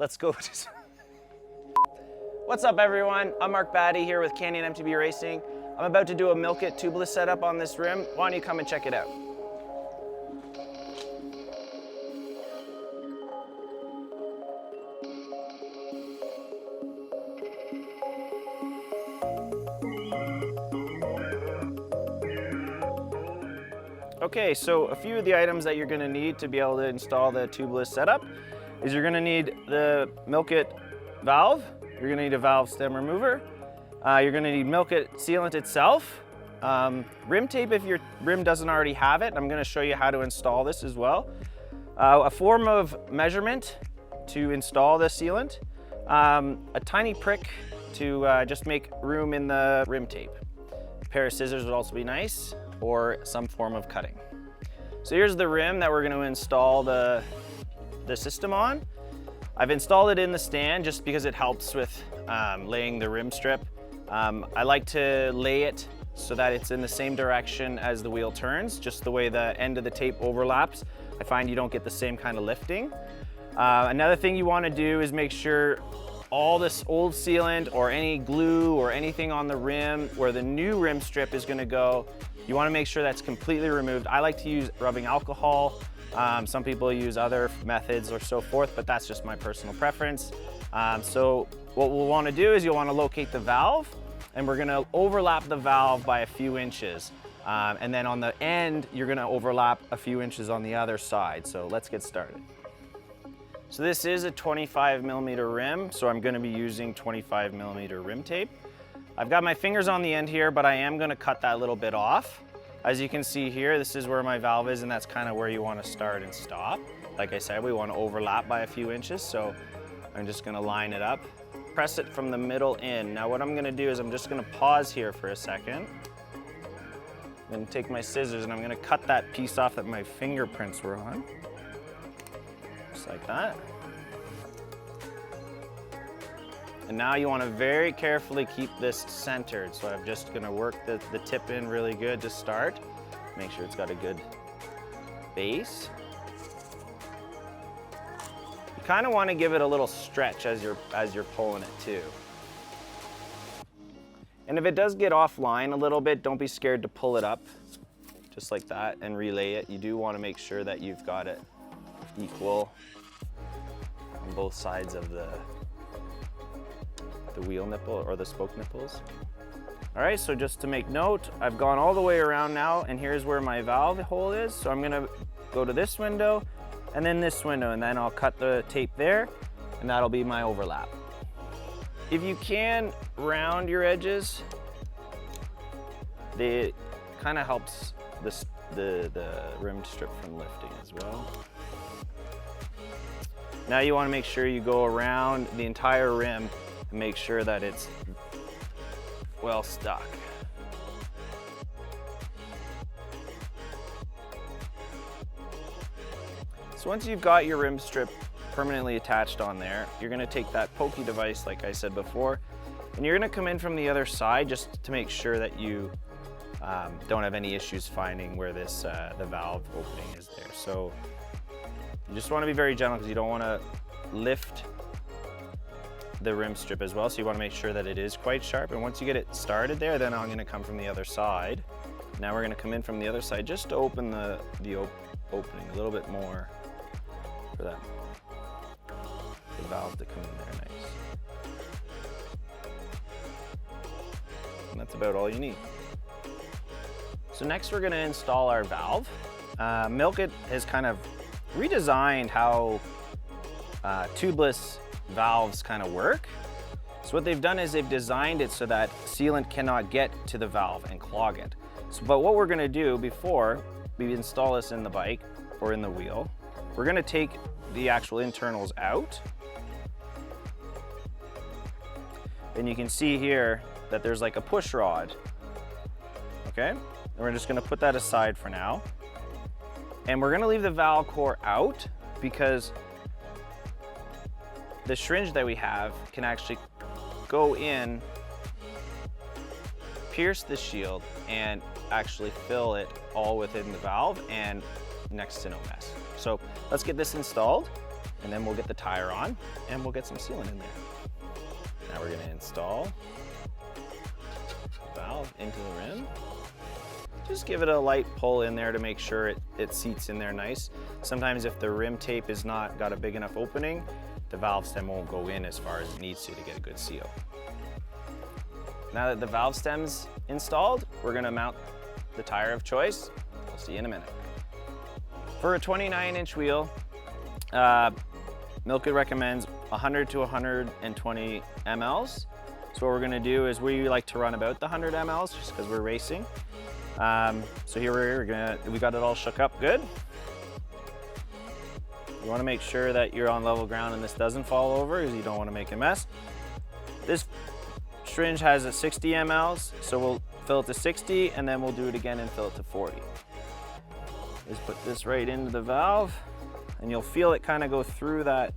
let's go. What's up everyone? I'm Mark Batty here with Canyon MTB Racing. I'm about to do a MilKit tubeless setup on this rim. Why don't you come and check it out? Okay, so a few of the items that you're going to need to be able to install the tubeless setup is you're going to need the MilKit valve, you're going to need a valve stem remover, you're going to need MilKit sealant itself, rim tape if your rim doesn't already have it. I'm going to show you how to install this as well. A form of measurement to install the sealant, a tiny prick to just make room in the rim tape. A pair of scissors would also be nice, or some form of cutting. So here's the rim that we're going to install the system on. I've installed it in the stand just because it helps with laying the rim strip. I like to lay it so that it's in the same direction as the wheel turns, just the way the end of the tape overlaps. I find you don't get the same kind of lifting. Another thing you want to do is make sure all this old sealant or any glue or anything on the rim where the new rim strip is going to go, you want to make sure that's completely removed. I like to use rubbing alcohol. Some people use other methods or so forth, but that's just my personal preference. So what we'll want to do is you'll want to locate the valve, and we're going to overlap the valve by a few inches. And then on the end, you're going to overlap a few inches on the other side. So let's get started. So this is a 25mm rim, so I'm going to be using 25mm rim tape. I've got my fingers on the end here, but I am going to cut that little bit off. As you can see here, this is where my valve is, and that's kind of where you want to start and stop. Like I said, we want to overlap by a few inches, so I'm just going to line it up. Press it from the middle in. Now what I'm going to do is I'm just going to pause here for a second. I'm going to take my scissors and I'm going to cut that piece off that my fingerprints were on. Just like that. And now you want to very carefully keep this centered. So I'm just going to work the tip in really good to start. Make sure it's got a good base. You kind of want to give it a little stretch as you're pulling it too. And if it does get offline a little bit, don't be scared to pull it up just like that and relay it. You do want to make sure that you've got it equal on both sides of the wheel nipple or the spoke nipples. All right, so just to make note, I've gone all the way around now, and here's where my valve hole is. So I'm gonna go to this window and then this window, and then I'll cut the tape there, and that'll be my overlap. If you can round your edges, it kind of helps the rim strip from lifting as well. Now you want to make sure you go around the entire rim and make sure that it's well stuck. So once you've got your rim strip permanently attached on there, you're going to take that pokey device like I said before, and you're going to come in from the other side just to make sure that you don't have any issues finding where this the valve opening is there. So you just want to be very gentle because you don't want to lift the rim strip as well, so you want to make sure that it is quite sharp. And once you get it started there, then I'm going to come from the other side. Now we're going to come in from the other side just to open the opening a little bit more for the valve to come in there nice. And that's about all you need. So next we're going to install our valve. MilKit has kind of redesigned how tubeless valves kind of work. So what they've done is they've designed it so that sealant cannot get to the valve and clog it. So, but what we're going to do before we install this in the bike or in the wheel, we're going to take the actual internals out. And you can see here that there's like a push rod. Okay? And we're just going to put that aside for now. And we're going to leave the valve core out because the syringe that we have can actually go in, pierce the shield, and actually fill it all within the valve and next to no mess. So let's get this installed. and then we'll get the tire on and we'll get some sealant in there. Now we're gonna install the valve into the rim. Just give it a light pull in there to make sure it seats in there nice. Sometimes if the rim tape is not got a big enough opening, the valve stem won't go in as far as it needs to get a good seal. Now that the valve stem's installed, we're gonna mount the tire of choice. We'll see you in a minute. For a 29-inch wheel, MilKit recommends 100 to 120 mLs. So what we're gonna do is we like to run about the 100 mLs just because we're racing. So here we got it all shook up good. You wanna make sure that you're on level ground and this doesn't fall over because you don't wanna make a mess. This syringe has a 60 mLs, so we'll fill it to 60 and then we'll do it again and fill it to 40. Just put this right into the valve and you'll feel it kind of go through that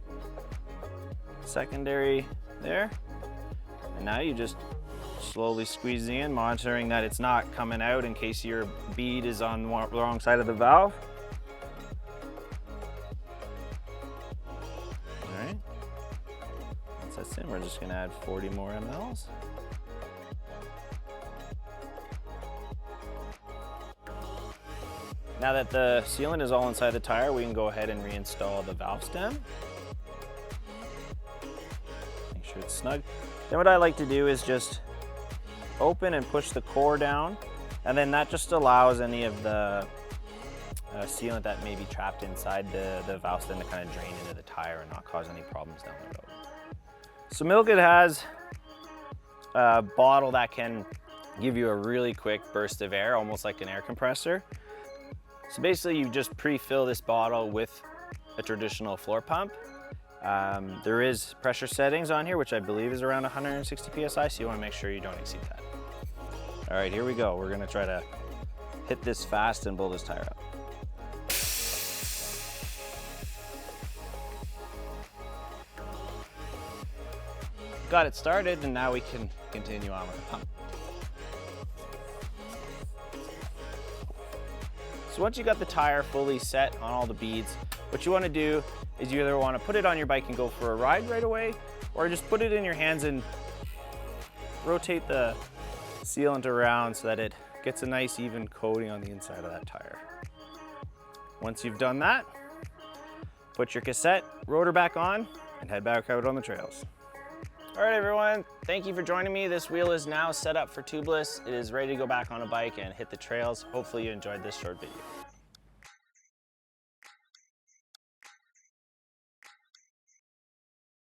secondary there. And now you just slowly squeeze in, monitoring that it's not coming out in case your bead is on the wrong side of the valve. All right, once that's in, we're just gonna add 40 more mLs. Now that the sealant is all inside the tire, we can go ahead and reinstall the valve stem. Make sure it's snug. Then what I like to do is just open and push the core down, and then that just allows any of the sealant that may be trapped inside the valve stem to kind of drain into the tire and not cause any problems down the road. So MilKit has a bottle that can give you a really quick burst of air, almost like an air compressor. So basically you just pre-fill this bottle with a traditional floor pump. There is pressure settings on here, which I believe is around 160 PSI, so you wanna make sure you don't exceed that. All right, here we go. We're gonna try to hit this fast and blow this tire up. Got it started, and now we can continue on with the pump. So once you got the tire fully set on all the beads, what you want to do is you either want to put it on your bike and go for a ride right away, or just put it in your hands and rotate the sealant around so that it gets a nice even coating on the inside of that tire. Once you've done that, put your cassette rotor back on and head back out on the trails. All right, everyone, thank you for joining me. This wheel is now set up for tubeless. It is ready to go back on a bike and hit the trails. Hopefully you enjoyed this short video.